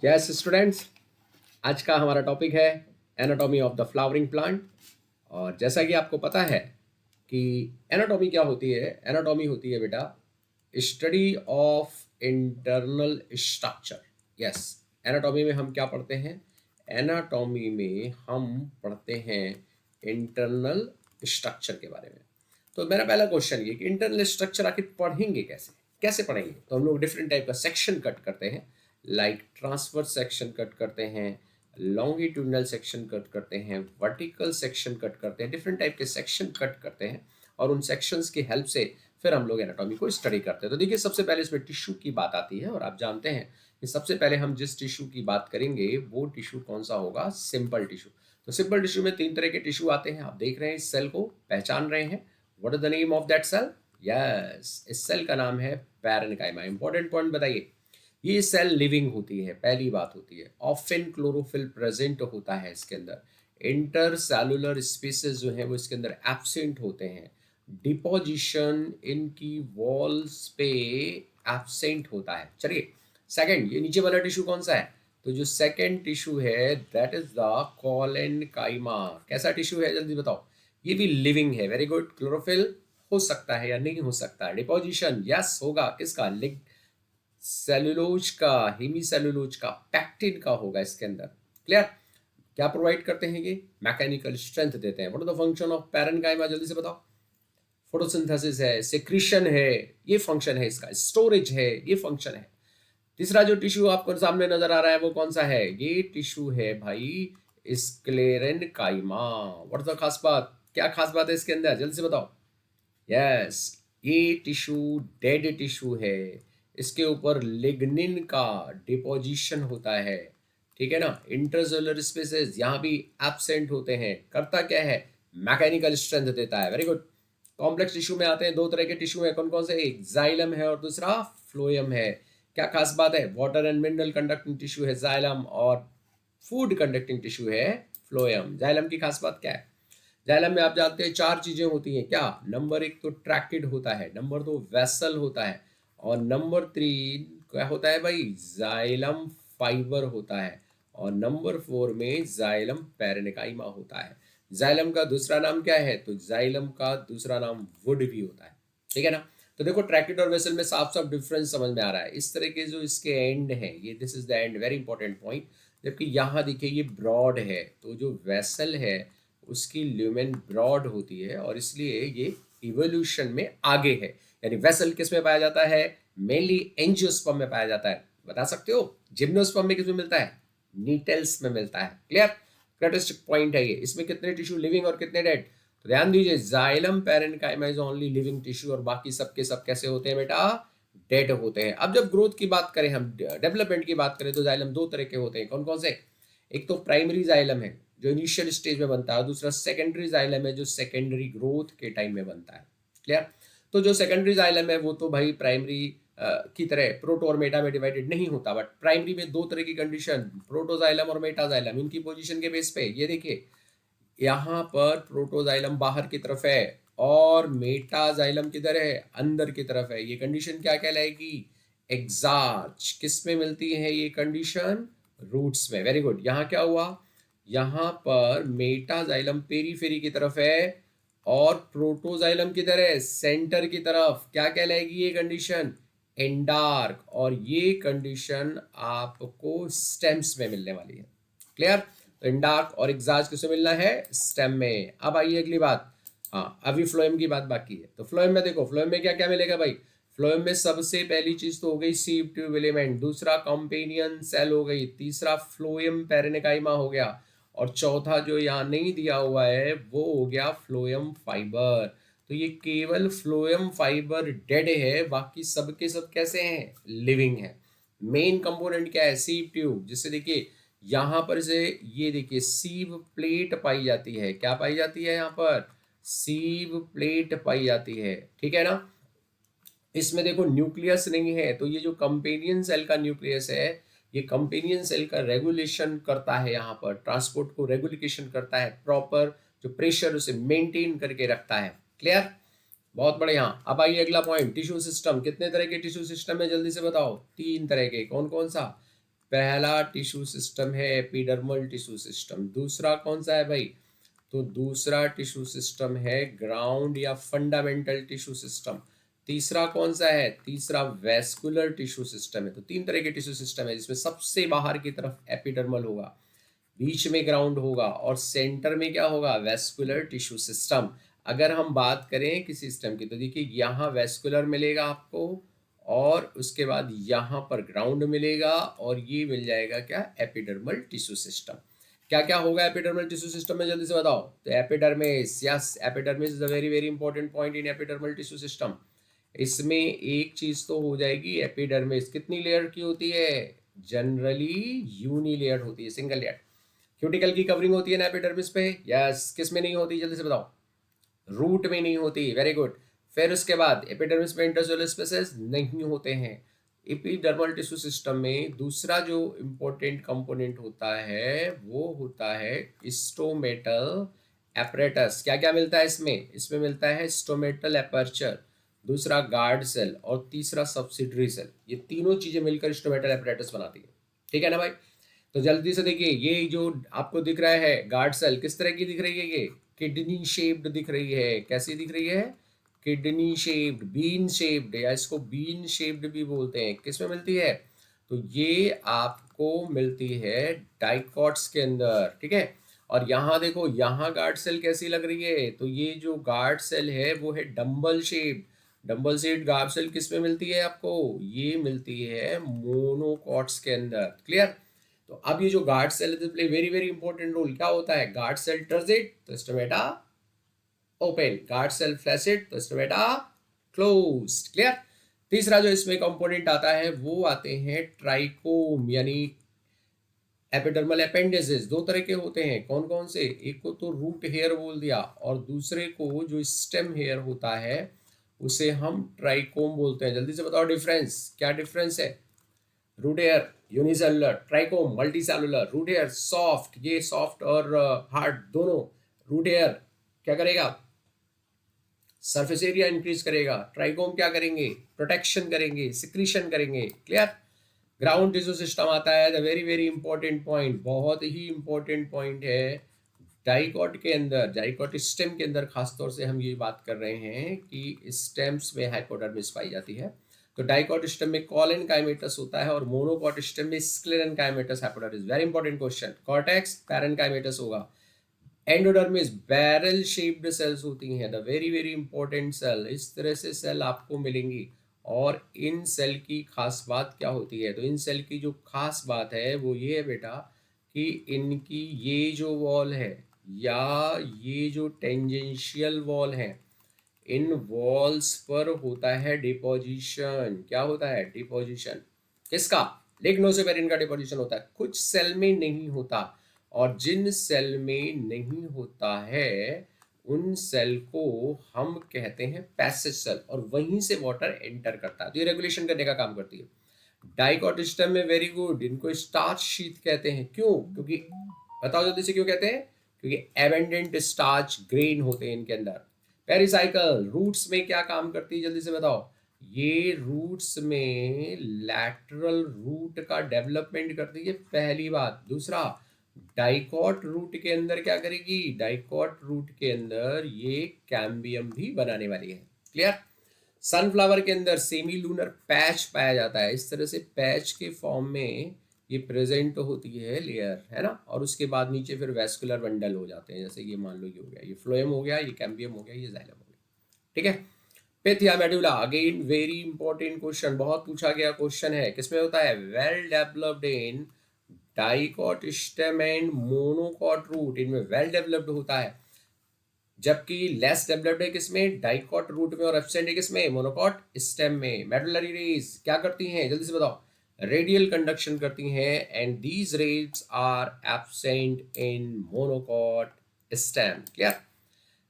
Yes students, आज का हमारा टॉपिक है anatomy of the flowering plant. और जैसा कि आपको पता है कि एनाटॉमी क्या होती है। एनाटॉमी होती है बेटा study of internal structure. Yes, anatomy में हम क्या पढ़ते हैं? एनाटॉमी में हम पढ़ते हैं इंटरनल स्ट्रक्चर के बारे में। तो मेरा पहला क्वेश्चन ये कि इंटरनल स्ट्रक्चर आखिर पढ़ेंगे कैसे? कैसे पढ़ेंगे? तो हम लोग डिफरेंट टाइप का सेक्शन कट करते हैं, लाइक ट्रांसवर्स सेक्शन कट करते हैं, लॉन्गिट्यूडनल सेक्शन कट करते हैं, वर्टिकल सेक्शन कट करते हैं, डिफरेंट टाइप के सेक्शन कट करते हैं और उन सेक्शंस की हेल्प से फिर हम लोग एनाटॉमी को स्टडी करते हैं। तो देखिए, सबसे पहले इसमें टिश्यू की बात आती है और आप जानते हैं कि सबसे पहले हम जिस टिश्यू की बात करेंगे वो टिश्यू कौन सा होगा? Simple tissue. तो सिंपल टिश्यू में 3 तरह के टिश्यू आते हैं। आप देख रहे हैं, इस सेल को पहचान रहे हैं। What is the name of that cell? Yes, इस सेल का नाम है पैरेन्काइमा। इंपॉर्टेंट पॉइंट बताइए, ये सेल लिविंग होती है, पहली बात होती है। ऑफन क्लोरोफिल प्रेजेंट होता है इसके अंदर। इंटर सेलुलर स्पेसेस जो है वो इसके अंदर एब्सेंट होते हैं। डिपोजिशन इनकी वॉल्स पे एब्सेंट होता है। चलिए, सेकंड, ये नीचे वाला टिश्यू कौन सा है? तो जो सेकंड टिश्यू है दैट इज द कोलेनकाइमा। कैसा टिश्यू है जल्दी बताओ? ये भी लिविंग है। Very good. क्लोरोफिल हो सकता है या नहीं हो सकता है? डिपोजिशन यस होगा। किसका? सेलुलोज का, हेमी सेलुलोज का, पैक्टिन का होगा इसके अंदर। क्लियर? क्या प्रोवाइड करते हैं ये? मैकेनिकल स्ट्रेंथ देते हैं। What is the function of parenchyma? जल्दी से बताओ। फोटोसिंथेसिस है, सिक्रीशन है, ये फंक्शन है इसका। स्टोरेज है, ये फंक्शन है। तीसरा जो टिश्यू आपको सामने नजर आ रहा है वो कौन सा है? ये टिश्यू है भाई स्क्लेरेनकाइमा। व्हाट द खास बात? क्या खास बात है इसके अंदर? जल्दी से बताओ। यस, ये टिश्यू डेड टिश्यू है। इसके ऊपर लिग्निन का डिपोजिशन होता है। ठीक है ना? इंटरसेलुलर स्पेसेस यहाँ भी एब्सेंट होते हैं। करता क्या है? मैकेनिकल स्ट्रेंथ देता है। Very good. कॉम्प्लेक्स टिश्यू में आते हैं, 2 तरह के टिश्यू है। कौन कौन से? एक जाइलम है और दूसरा फ्लोएम है। क्या खास बात है? Water and mineral conducting tissue है जाइलम और फूड कंडक्टिंग टिश्यू है फ्लोएम। जाइलम की खास बात क्या है? जाइलम में आप जानते हैं 4 चीजें होती हैं। क्या? नंबर 1 तो ट्रैकिड होता है, नंबर 2 वेसल होता है और नंबर 3 क्या होता है भाई? जाइलम फाइबर होता है और नंबर 4 में जाइलम पैरेन्काइमा होता है। जाइलम का दूसरा नाम क्या है? तो जाइलम का दूसरा नाम वुड भी होता है। ठीक है ना? तो देखो, ट्रैकिड और वेसल में साफ साफ डिफरेंस समझ में आ रहा है। इस तरह के जो इसके एंड है, ये this is the end, very important point. जबकि यहाँ देखिए ये ब्रॉड है, तो जो वेसल है उसकी ल्यूमेन ब्रॉड होती है और इसलिए ये इवोल्यूशन में आगे है। यानी वेसल किस में पाया जाता है? मेनली एंजियोस्पर्म में पाया जाता है। बता सकते हो जिम्नोस्पर्म में किस में मिलता है? नीटेल्स में मिलता है। क्लियर? क्रेटिस्टिक पॉइंट है ये। इसमें कितने टिश्यू लिविंग और कितने डेड? तो ध्यान दीजिए, xylem parenchyma is only living tissue और बाकी सबके सब कैसे होते हैं बेटा? डेड होते हैं। अब जब ग्रोथ की बात करें, हम डेवलपमेंट की बात करें, तो जाइलम 2 तरह के होते हैं। कौन कौन से? एक तो प्राइमरी जाइलम है जो इनिशियल स्टेज में बनता है, दूसरा सेकेंडरी जाइलम है जो सेकेंडरी ग्रोथ के टाइम में बनता है। क्लियर? तो जो सेकेंडरी जाइलम है वो तो भाई प्राइमरी की तरह प्रोटो और मेटा में डिवाइडेड नहीं होता, बट प्राइमरी में 2 तरह की कंडीशन, प्रोटोजाइलम और मेटाजाइलम, इनकी पोजीशन के बेस पे ये देखिए, यहाँ पर प्रोटोजाइलम बाहर की तरफ है और मेटाजाइलम किधर है? अंदर की तरफ है। ये कंडीशन क्या कहलाएगी? एग्जार्च। किस में मिलती है ये कंडीशन? रूट्स में। Very good. यहाँ क्या हुआ? यहाँ पर मेटाजाइलम पेरीफेरी की तरफ है और प्रोटोजाइलम किधर है? सेंटर की तरफ। क्या कहलाएगी ये कंडीशन? एंडार्क। और ये कंडीशन आपको स्टेम्स में मिलने वाली है। क्लियर? तो इंडार्क और एग्जाज किसे मिलना है? स्टेम में। अब आइए अगली बात। हाँ, अभी फ्लोएम की बात बाकी है। तो फ्लोएम में देखो, फ्लोएम में क्या क्या मिलेगा भाई? फ्लोएम में सबसे पहली चीज तो हो गई सीव ट्यूब एलिमेंट, दूसरा कंपेनियन सेल हो गई, तीसरा फ्लोएम पैरेन्काइमा हो गया और चौथा जो यहाँ नहीं दिया हुआ है वो हो गया फ्लोएम फाइबर। तो ये केवल फ्लोएम फाइबर डेड है, बाकी सब के सब कैसे हैं? लिविंग है। मेन कंपोनेंट क्या है? सीव ट्यूब, जिससे देखिए यहाँ पर से ये देखिए सीव प्लेट पाई जाती है। क्या पाई जाती है? यहाँ पर सीव प्लेट पाई जाती है। ठीक है ना? इसमें देखो न्यूक्लियस नहीं है, तो ये जो कंपेनियन सेल का न्यूक्लियस है, ये कंपेनियन सेल का रेगुलेशन करता है, यहाँ पर ट्रांसपोर्ट को रेगुलेशन करता है, प्रॉपर जो प्रेशर उसे मेंटेन करके रखता है। क्लियर? बहुत बढ़िया। अब आइए अगला पॉइंट, टिश्यू सिस्टम। कितने तरह के टिश्यू सिस्टम है जल्दी से बताओ? 3 तरह के। कौन कौन सा? पहला टिश्यू सिस्टम है एपिडर्मल टिश्यू सिस्टम। दूसरा कौन सा है भाई? तो दूसरा टिश्यू सिस्टम है ग्राउंड या फंडामेंटल टिश्यू सिस्टम। तीसरा कौन सा है? तीसरा वेस्कुलर टिश्यू सिस्टम है। तो तीन तरह के टिश्यू सिस्टम है, जिसमें सबसे बाहर की तरफ एपिडर्मल होगा, बीच में ग्राउंड होगा और सेंटर में क्या होगा? Vascular tissue system. अगर हम बात करें किसी सिस्टम की, तो देखिए यहाँ वेस्कुलर मिलेगा आपको, और उसके बाद यहाँ पर ग्राउंड मिलेगा, और ये मिल जाएगा क्या? Epidermal tissue system. क्या क्या होगा एपिडर्मल टिश्यू सिस्टम में, जल्दी से बताओ। तो epidermis, yes, epidermis is a very very important point in epidermal tissue system. इसमें एक चीज तो हो जाएगी, एपिडर्मिस कितनी लेयर की होती है? जनरली यूनिलेयर होती है, सिंगल लेयर। क्यूटिकल की कवरिंग होती है ना एपिडर्मिस पे, यस। किस में नहीं होती, जल्दी से बताओ। रूट में नहीं होती, वेरी गुड। फिर उसके बाद एपिडर्मिस में इंटरसेलुलर स्पेसेस नहीं होते हैं। एपिडर्मल टिश्यू सिस्टम में दूसरा जो इंपॉर्टेंट कंपोनेंट होता है वो होता है स्टोमेटल एपरेटस। क्या क्या मिलता है इसमें? इसमें मिलता है स्टोमेटल एपर्चर, दूसरा गार्ड सेल, और तीसरा सब्सिडरी सेल। ये तीनों चीजें मिलकर स्टोमेटल एपरेटस बनाती है, ठीक है ना भाई? तो जल्दी से देखिए, ये जो आपको दिख रहा है गार्ड सेल, किस तरह की दिख रही है? ये किडनी शेप्ड दिख रही है। कैसी दिख रही है? किडनी शेप्ड, बीन शेप्ड, या इसको बीन शेप्ड भी बोलते हैं। किस में मिलती है? तो ये आपको मिलती है डाइकॉट्स के अंदर, ठीक है। और यहाँ देखो, यहाँ गार्ड सेल कैसी लग रही है? तो ये जो गार्ड सेल है वो है dumbbell shape. Dumbbell shaped guard cell किस में मिलती है आपको? ये मिलती है मोनोकॉट्स के अंदर, क्लियर। तो अब ये जो गार्ड सेल है, play very very important role. क्या होता है? गार्ड सेल टर्स इट तो stomata open, guard cell flaccid तो स्टोमेटा क्लोज्ड, क्लियर। तीसरा जो इसमें कंपोनेंट आता है वो आते हैं ट्राइकोम, यानी एपिडर्मल अपेंडेजेस। दो तरह के होते हैं, कौन कौन से? एक को तो रूट हेयर बोल दिया, और दूसरे को जो स्टेम हेयर होता है उसे हम ट्राइकोम बोलते हैं। जल्दी से बताओ डिफरेंस, क्या डिफरेंस है? Root hair unicellular, trichome multicellular. Root hair soft, ये सॉफ्ट और हार्ड दोनों। रूट हेयर क्या करेगा? सरफेस एरिया इंक्रीज करेगा। ट्राइकोम क्या करेंगे? प्रोटेक्शन करेंगे, सिक्रीशन करेंगे, क्लियर। ग्राउंड टिश्यू सिस्टम आता है, the very very important point, बहुत ही इंपॉर्टेंट पॉइंट है। डाइकॉट के अंदर, डाइकॉट स्टेम के अंदर खासतौर से हम ये बात कर रहे हैं कि स्टेम्स में हाइपोडर्मिस पाई जाती है। तो डाइकॉट स्टेम में कॉलन काइमेटस होता है, और मोनोकॉट स्टेम में sclerenchymatous hypodermis. Very important question. Cortex parenchymatous होगा। एंडोडर्मिस बैरल शेप्ड सेल्स होती हैं, the very very important cell. इस तरह से सेल आपको मिलेंगी। और इन सेल की खास बात क्या होती है? तो इन सेल की जो खास बात है वो ये है बेटा, कि इनकी ये जो वॉल है या ये जो टेंजेंशियल वॉल है, इन वॉल्स पर होता है डिपोजिशन। क्या होता है? डिपोजिशन। किसका? लिग्नोसेपेरिन का डिपोजिशन होता है। कुछ सेल में नहीं होता, और जिन सेल में नहीं होता है उन सेल को हम कहते हैं पैसेज सेल, और वहीं से वाटर एंटर करता है, तो ये रेगुलेशन करने का काम करती है। डाइकॉट सिस्टम में वेरी गुड, इनको स्टार्च शीथ कहते हैं। क्यों? क्योंकि बताओ जल्दी से, क्यों कहते हैं? क्योंकि एबेंडेंट स्टार्च ग्रेन होते हैं इनके अंदर। पेरिसाइकल रूट्स में क्या काम करती है, जल्दी से बताओ। ये रूट्स में लैटरल रूट का डेवलपमेंट करती है, पहली बात। दूसरा, डाइकॉट रूट के अंदर क्या करेगी? डाइकॉट रूट के अंदर ये कैम्बियम भी बनाने वाली है, क्लियर। सनफ्लावर के अंदर सेमी लूनर पैच पाया जाता है। इस तरह से पैच के फॉर्म में ये प्रेजेंट होती है लेयर, है ना। और उसके बाद नीचे फिर वेस्कुलर बंडल हो जाते हैं, जैसे ये मान लो ये हो गया, ये फ्लोएम हो गया, ये कैम्बियम हो गया, ये जाइलम हो गया, ठीक है। पिथ या medulla, again very important question, बहुत पूछा गया क्वेश्चन है। किसमें होता है? Well developed in dicot stem and monocot root, इनमें वेल डेवलप्ड होता है। जबकि लेस डेवलप्ड है किसमें? डाइकॉट रूट में, और एब्सेंट है किसमें? मोनोकॉट स्टेम में। मेडुलरी रेज क्या करती हैं, जल्दी से बताओ। रेडियल कंडक्शन करती हैं, and these rays are absent in monocot stem, clear.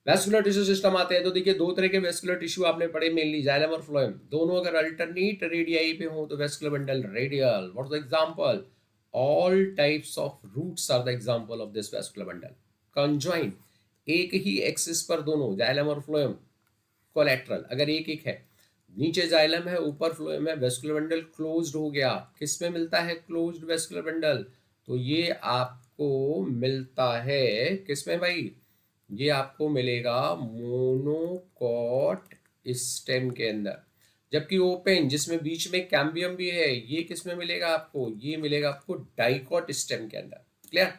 Vascular tissue system आते हैं, तो देखिए दो तरह के वेस्कुलर टिश्यू आपने पढ़े, मेनली जाइलम और फ्लोएम। दोनों अगर अल्टरनेट रेडियाई पे हो तो vascular bundle radial. What is the example? All types of roots are the example of this vascular bundle. Conjoint, एक ही एक्सिस पर दोनों, जाइलम और फ्लोएम। कोलेट्रल, अगर एक एक है। नीचे जाइलम है, ऊपर फ्लोएम है, वेस्कुलर बंडल क्लोज्ड हो गया। किस में मिलता है क्लोज्ड वेस्कुलर बंडल? तो ये आपको मिलता है किस में भाई? ये आपको मिलेगा मोनोकॉट स्टेम के अंदर। जबकि ओपन जिसमें बीच में कैम्बियम भी है, ये किस में मिलेगा आपको? ये मिलेगा आपको डाइकॉट स्टेम के अंदर। क्लियर?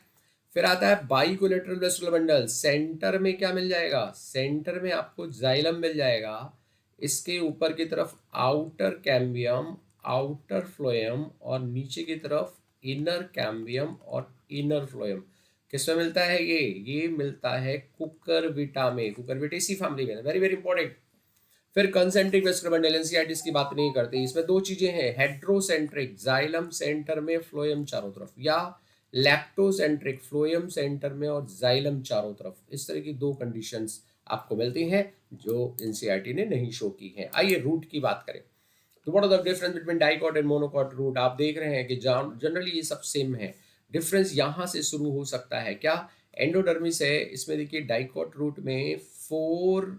फिर आता है बाइकोलेटरल वेस्कुलर बंडल। सेंटर में क्या मिल जाएगा? सेंटर में आपको जाइलम मिल जाएगा, इसके ऊपर की तरफ आउटर कैम्बियम, आउटर फ्लोएम, और नीचे की तरफ इनर कैम्बियम और इनर फ्लोएम। किसमें मिलता है ये मिलता है कुकरविटा में, कुकरविटेसी फैमिली में। Very very important. फिर कंसेंट्रिक वेस्कुलर बंडल, एनसीईआरटी की बात नहीं करते। इसमें दो चीजें हैं, हेड्रोसेंट्रिक जाइलम सेंटर में, फ्लोएम चारों तरफ, या लैक्टोसेंट्रिक फ्लोएम सेंटर में और जाइलम चारों तरफ। इस तरह की दो कंडीशंस आपको मिलती हैं जो एनसीईआरटी ने नहीं शो की हैं। आइए रूट की बात करें। तो what are the difference between dicot and monocot root? आप देख रहे हैं कि जनरली ये सब सेम है। डिफरेंस यहाँ से शुरू हो सकता है क्या? एंडोडर्मिस है, इसमें देखिए डाइकॉट रूट में 4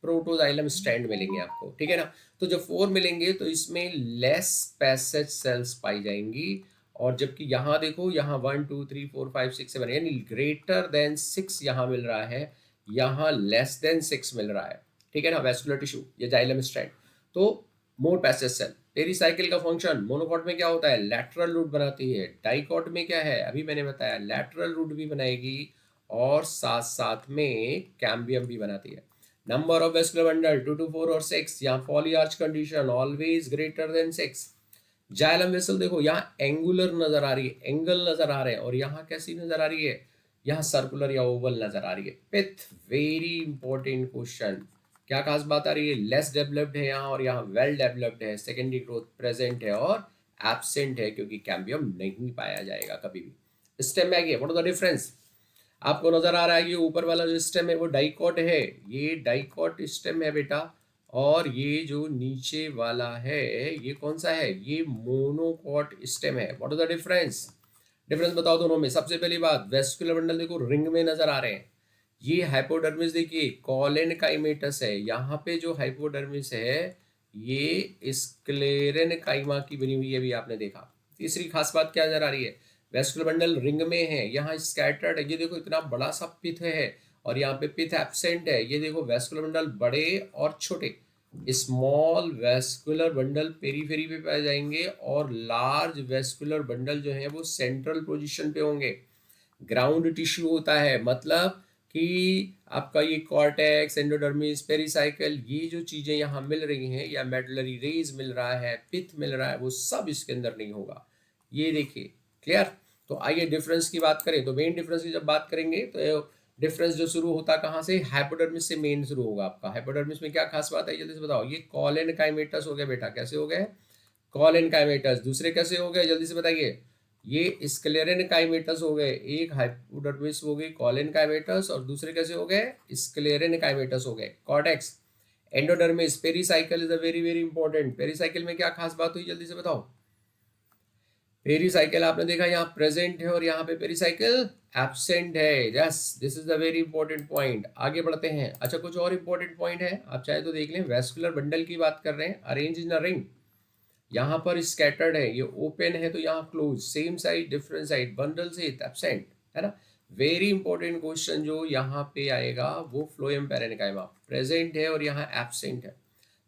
प्रोटोजाइलम स्ट्रैंड मिलेंगे आपको, ठीक है ना। तो जब 4 मिलेंगे तो इसमें लेस पैसेज सेल्स पाई जाएंगी, और जबकि यहाँ देखो, यहाँ 1 2 3 4 5 6 7 यानी ग्रेटर देन 6 यहाँ मिल रहा है, यहाँ लेस देन 6 मिल रहा है, ठीक है ना। वेस्कुलर टिश्यू ये जाइलम स्ट्रैंड, तो मोर पैसेज सेल। पेरीसाइकिल का फंक्शन मोनोकॉट में क्या होता है? लैटरल रूट बनाती है। डाइकॉट में क्या है? अभी मैंने बताया, लैटरल रूट भी बनाएगी और साथ साथ में कैम्बियम भी बनाती है। Number of vascular bundle 2 to 4 और 6, यहाँ polyarch condition always greater than 6। Xylem vessel देखो, यहाँ एंगुलर नजर आ रही है, एंगल नजर आ रहे हैं, और यहाँ कैसी नजर आ रही है? यहाँ सर्कुलर या ओवल नजर आ रही है। पिथ, वेरी इंपॉर्टेंट क्वेश्चन। क्या खास बात आ रही है? लेस डेवलप्ड है यहाँ, और यहाँ वेल डेवलप्ड है। सेकेंडरी ग्रोथ प्रेजेंट है और एब्सेंट है, क्योंकि कैम्बियम नहीं पाया जाएगा कभी भी। स्टेम में आइए, व्हाट इज द डिफरेंस? आपको नजर आ रहा है, ये ऊपर वाला जो स्टेम है वो डाइकॉट है, ये डाइकॉट स्टेम है बेटा। और ये जो नीचे वाला है ये कौन सा है? ये मोनोकॉट स्टेम है। What is the difference? Difference बताओ दोनों में। सबसे पहली बात, वेस्कुलर बंडल देखो रिंग में नजर आ रहे हैं। ये हाइपोडर्मिस देखिए कॉलेन काइमेटस है, यहाँ पे जो हाइपोडर्मिस है ये स्क्लेरेन काइमा की बनी हुई है, भी आपने देखा। तीसरी खास बात क्या नजर आ रही है? वेस्कुलर बंडल रिंग में है, यहाँ स्कैटर्ड है। ये देखो इतना बड़ा सा पिथ है, और यहाँ पे पिथ एब्सेंट है। ये देखो वेस्कुलर बंडल बड़े और छोटे, स्मॉल वेस्कुलर बंडल पेरीफेरी पे पाए जाएंगे, और लार्ज वेस्कुलर बंडल जो है वो सेंट्रल पोजीशन पे होंगे। ग्राउंड टिश्यू होता है, मतलब कि आपका ये कॉर्टेक्स, एंडोडर्मिस, पेरिसाइकल, ये जो चीजें यहाँ मिल रही हैं, या मेडुलरी रेज मिल रहा है, पिथ मिल रहा है, वो सब इसके अंदर नहीं होगा। ये देखिए, क्लियर? तो आइए डिफरेंस की बात करें। तो मेन डिफरेंस की जब बात करेंगे तो डिफरेंस जो शुरू होता कहाँ से? हाइपोडर्मिस से मेन शुरू होगा आपका। हाइपोडर्मिस में क्या खास बात है जल्दी से बताओ? ये कॉलेन काइमेटस हो गया बेटा। कैसे हो गए? कॉलेन काइमेटस। दूसरे कैसे हो गए जल्दी से बताइए? ये स्क्लेरेन काइमेटस हो गए। एक हाइपोडर्मिस हो गई कॉलेन काइमेटस, और दूसरे कैसे हो गए? स्क्लेरेन काइमेटस हो गए। Cortex, endodermis, pericycle is a very very important. Pericycle में क्या खास बात हुई जल्दी से बताओ? पेरीसाइकिल आपने देखा यहाँ प्रेजेंट है, और यहाँ पे पेरीसाइकिल एब्सेंट है। Yes, this is the very important point. आगे बढ़ते हैं। अच्छा, कुछ और इंपॉर्टेंट पॉइंट है, आप चाहे तो देख लें। वेस्कुलर बंडल की बात कर रहे हैं, अरेंज इन अ रिंग। यहाँ पर स्कैटर्ड है, ये ओपन है, तो यहाँ close, same side different side, bundle से एब्सेंट, है ना। वेरी इंपॉर्टेंट क्वेश्चन जो यहाँ पे आएगा वो फ्लोएम पेरेनिकाइमा प्रेजेंट है और यहाँ एब्सेंट है।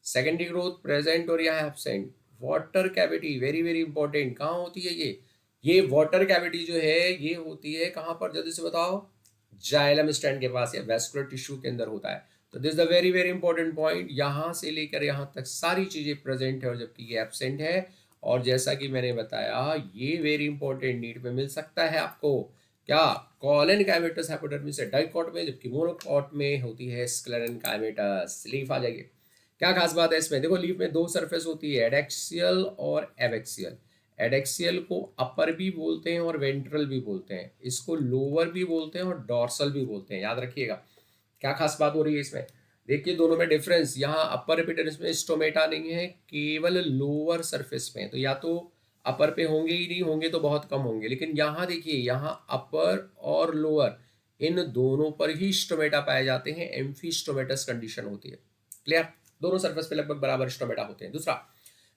सेकेंडरी ग्रोथ प्रेजेंट और यहाँ absent. Water cavity very very important, कहाँ होती है ये वाटर कैविटी जो है ये होती है कहाँ पर जल्दी से बताओ? जाइलम स्ट्रैंड के पास या वेस्कुलर टिश्यू के अंदर होता है। तो this the very very important point, यहाँ से लेकर यहाँ तक सारी चीजें प्रेजेंट है और जबकि ये एब्सेंट है। और जैसा कि मैंने बताया ये वेरी इंपॉर्टेंट नीड पे मिल सकता है आपको। क्या? कॉलन काइमेटस हाइपोडर्मिस है डाइकॉट में, जबकि मोनोकॉट में होती है स्क्लेरन काइमेटस। लीफ आ जाइए। क्या खास बात है इसमें? देखो लीफ में दो सरफेस होती है, एडेक्सियल और एवेक्सियल। एडेक्सियल को अपर भी बोलते हैं और वेंट्रल भी बोलते हैं, इसको लोअर भी बोलते हैं और डॉर्सल भी बोलते हैं, याद रखिएगा। क्या खास बात हो रही है इसमें? देखिए दोनों में डिफरेंस, यहाँ अपर एपिडर्मिस में स्टोमेटा नहीं है, केवल लोअर सरफेस में। तो या तो अपर पे होंगे ही नहीं, होंगे तो बहुत कम होंगे, लेकिन यहाँ देखिए यहाँ अपर और लोअर इन दोनों पर ही स्टोमेटा पाए जाते हैं। एम्फी स्टोमेटस कंडीशन होती है। क्लियर? दोनों सरफेस पे लगभग बराबर स्टोमेटा होते हैं। दूसरा,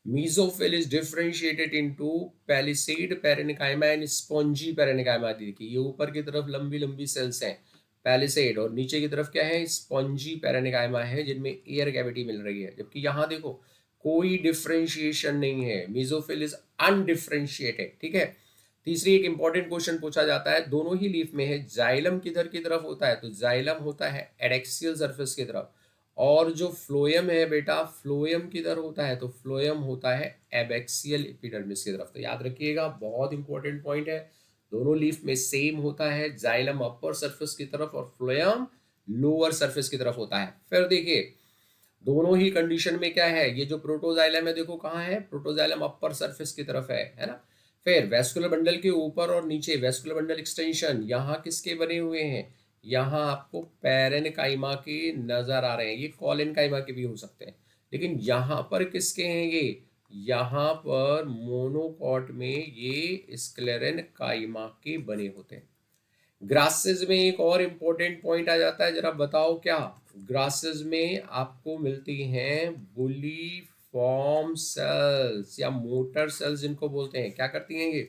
mesophyll is differentiated into palisade parenchyma and spongy parenchyma. देखिए ये ऊपर की तरफ लंबी लंबी सेल्स हैं पैलिसेड, और नीचे की तरफ क्या है, स्पॉन्जी पेरेनिकाइमा है जिनमें एयर कैविटी मिल रही है। जबकि यहाँ देखो कोई डिफरेंशिएशन नहीं है, मेसोफिल इज अनडिफरेंशिएटेड। ठीक है। तीसरी एक इंपॉर्टेंट क्वेश्चन पूछा जाता है, दोनों ही लीफ में है, जाइलम किधर की तरफ होता है, तो जाइलम होता है एडेक्सियल सरफेस की तरफ, और जो फ्लोएम है बेटा, फ्लोएम किधर होता है, तो फ्लोएम होता है एबैक्सियल एपिडर्मिस की तरफ। तो याद रखिएगा, बहुत इंपॉर्टेंट पॉइंट है, दोनों लीफ में सेम होता है, जाइलम अपर सरफेस की तरफ और फ्लोएम लोअर सरफेस की तरफ होता है। फिर देखिए दोनों ही कंडीशन में क्या है, ये जो प्रोटोजाइलम है देखो कहाँ है, प्रोटोजाइलम अपर सरफेस की तरफ है ना। फिर वेस्कुलर बंडल के ऊपर और नीचे वेस्कुलर बंडल एक्सटेंशन यहाँ किसके बने हुए हैं, यहाँ आपको पैरेनकाइमा के नजर आ रहे हैं, ये कॉलेनकाइमा के भी हो सकते हैं, लेकिन यहाँ पर किसके हैं, ये यहाँ पर मोनोकॉट में ये स्क्लेरेनकाइमा के बने होते हैं। ग्रासेस में एक और इम्पोर्टेंट पॉइंट आ जाता है, जरा बताओ क्या, ग्रासेस में आपको मिलती हैं बुली फॉर्म सेल्स या मोटर सेल्स जिनको बोलते हैं। क्या करती हैं ये,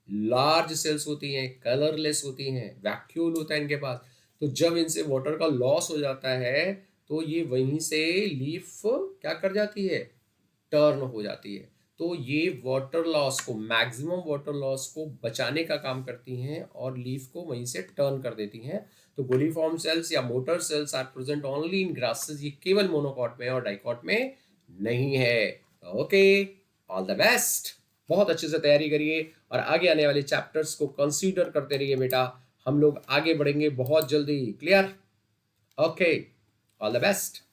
लार्ज सेल्स होती हैं, कलरलेस होती हैं, वैक्यूल होता है इनके पास। तो जब इनसे वाटर का लॉस हो जाता है तो ये वहीं से लीफ क्या कर जाती है, टर्न हो जाती है। तो ये वाटर लॉस को, मैक्सिमम वाटर लॉस को बचाने का काम करती हैं और लीफ को वहीं से टर्न कर देती हैं। तो गोलीफॉर्म सेल्स या motor cells are present only in grasses, ये केवल मोनोकॉट में और डाइकॉट में नहीं है। ओके, ऑल द बेस्ट, बहुत अच्छे से तैयारी करिए और आगे आने वाले चैप्टर्स को कंसीडर करते रहिए बेटा, हम लोग आगे बढ़ेंगे बहुत जल्दी। Clear? Okay, all the best.